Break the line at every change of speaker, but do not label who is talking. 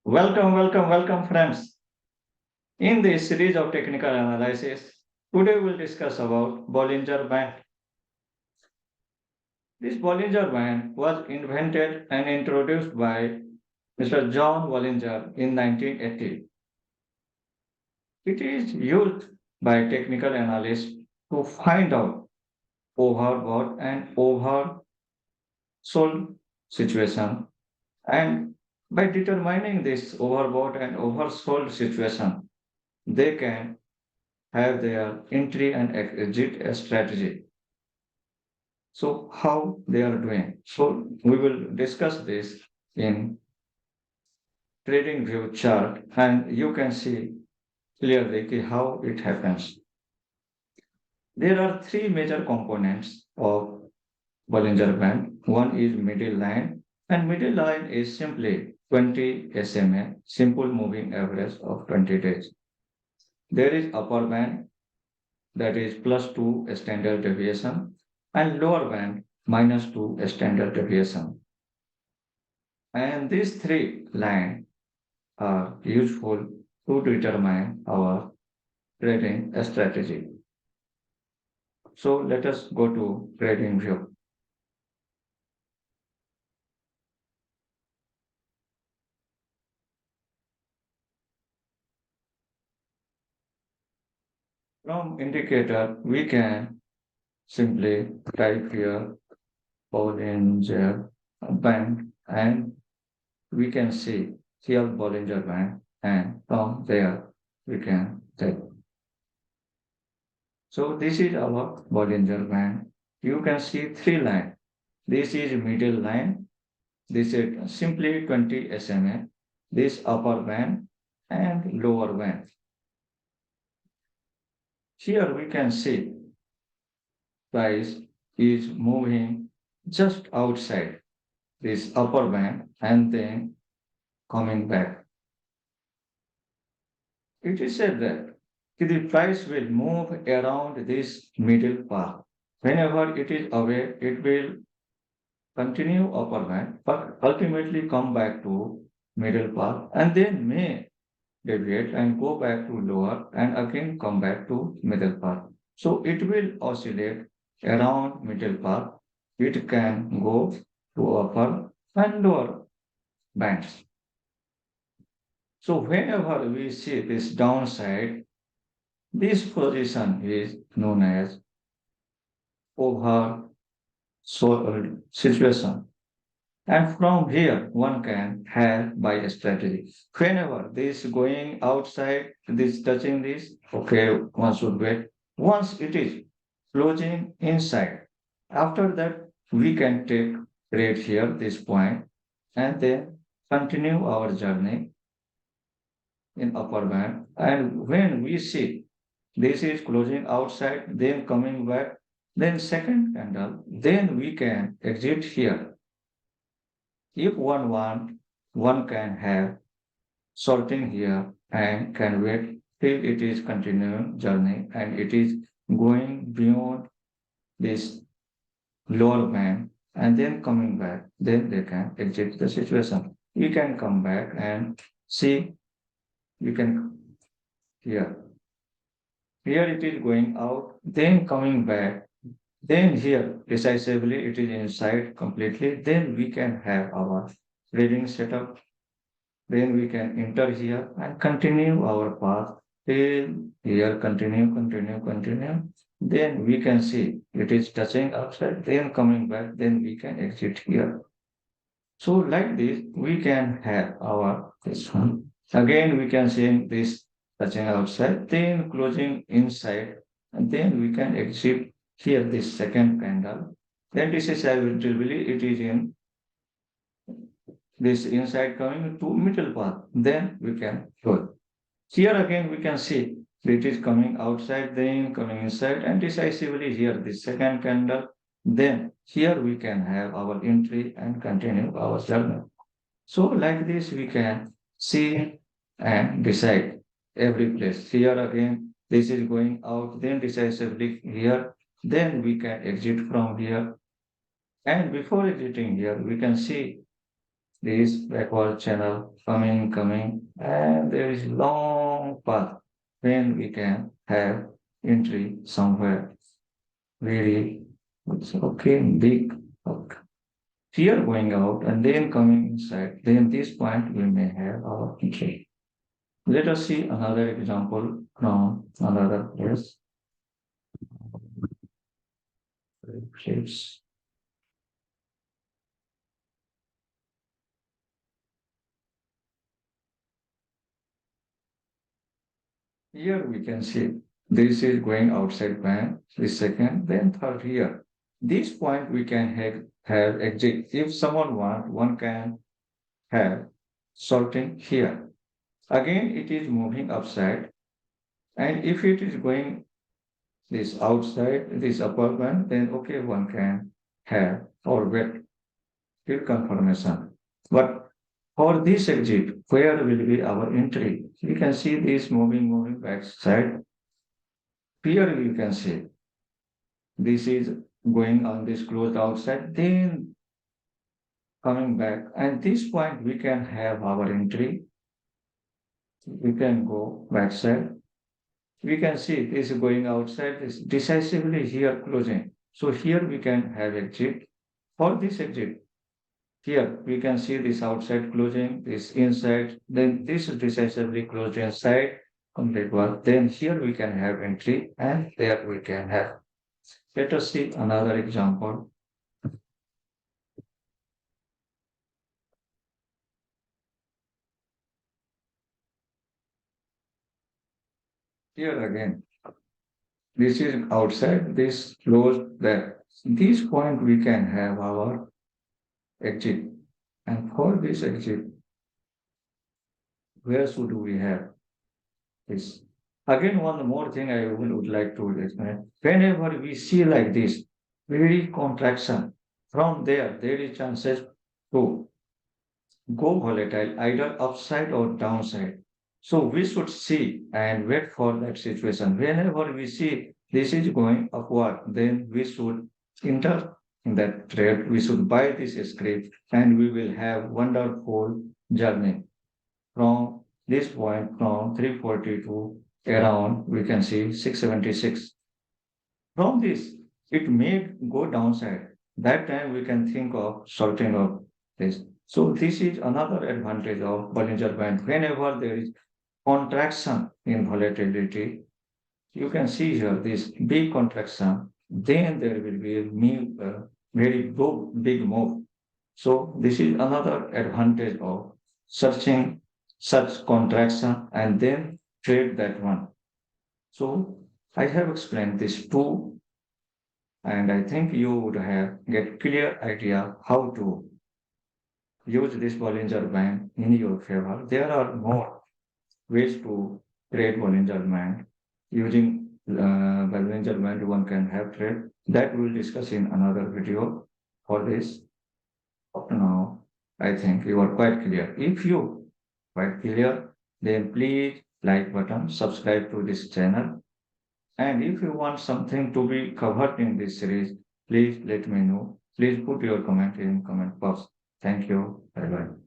Welcome, friends. In this series of technical analysis, today we'll discuss about Bollinger Band. This Bollinger Band was invented and introduced by Mr. John Bollinger in 1980. It is used by technical analysts to find out overbought and oversold situation, and by determining this overbought and oversold situation, they can have their entry and exit strategy. So how they are doing. So we will discuss this in trading view chart, and you can see clearly how it happens. There are three major components of Bollinger Band. One is middle line, and middle line is simply 20 SMA, simple moving average of 20 days. There is upper band, that is plus 2 standard deviation, and lower band minus 2 standard deviation. And these three lines are useful to determine our trading strategy. So let us go to trading view. From indicator, we can simply type here Bollinger Band, and we can see here Bollinger Band, and from there we can take. So this is our Bollinger Band. You can see three lines. This is middle line. This is simply 20 SMA. This upper band and lower band. Here we can see price is moving just outside this upper band and then coming back. It is said that the price will move around this middle path. Whenever it is away, it will continue upper band, but ultimately come back to middle path and then may deviate and go back to lower and again come back to middle path. So it will oscillate around middle path. It can go to upper and lower bands. So whenever we see this downside, this position is known as over situation. And from here, one can have by a strategy. Whenever this going outside, this touching this, okay, one should wait. Once it is closing inside, after that, we can take trade here, this point, and then continue our journey in upper band. And when we see this is closing outside, then coming back, then second candle, then we can exit here. If one want, one can have sorting here and can wait till it is continuing journey and it is going beyond this lower band and then coming back, then they can exit the situation. You can come back and see, you can here. Here it is going out, then coming back, then here decisively it is inside completely, then we can have our trading setup. Then we can enter here and continue our path till here, continue. Then we can see it is touching outside, then coming back, then we can exit here. So like this, we can have our this one. Again, we can see this touching outside, then closing inside, and then we can exit here this second candle. Then this is eventually it is in this inside coming to middle path, then we can close. Here again we can see it is coming outside, then coming inside, and decisively here the second candle. Then here we can have our entry and continue our journey. So like this we can see and decide every place. Here again this is going out, then decisively here, then we can exit from here. And before exiting here, we can see this backward channel coming, and there is long path when we can have entry somewhere very it's okay, big. Okay. Here going out and then coming inside. Then this point we may have our entry. Let us see another example from another place. Shapes. Here we can see this is going outside band, the second, then third here. This point we can have exit. If someone want, one can have sorting here. Again, it is moving upside. And if it is going this outside, this upper band, then okay, one can have or get till confirmation. But for this exit, where will be our entry? We can see this moving backside. Here you can see this is going on this closed outside, then coming back. And this point we can have our entry. We can go backside. We can see this is going outside, this decisively here closing. So here we can have exit. For this exit, here we can see this outside closing, this inside, then this is decisively closed inside, complete work. Then here we can have entry and there we can have. Let us see another example. Here again, this is outside, this closed there. This point we can have our exit. And for this exit, where should we have this? Again, one more thing I would like to explain. Whenever we see like this, very contraction, from there is chances to go volatile, either upside or downside. So we should see and wait for that situation. Whenever we see this is going upward, then we should enter in that trade. We should buy this script and we will have wonderful journey from this point from 340 to around we can see 676. From this, it may go downside. That time we can think of sorting of this. So this is another advantage of Bollinger Band. Whenever there is contraction in volatility, you can see here this big contraction, then there will be a very big move. So this is another advantage of searching such contraction and then trade that one. So I have explained this too, and I think you would have get clear idea how to use this Bollinger Band in your favor. There are more ways to trade Bollinger Band. Using Bollinger Band, one can have trade. That we'll discuss in another video. For this, now I think you are quite clear. If you quite clear, then please like button, subscribe to this channel. And if you want something to be covered in this series, please let me know. Please put your comment in comment box. Thank you. Bye bye.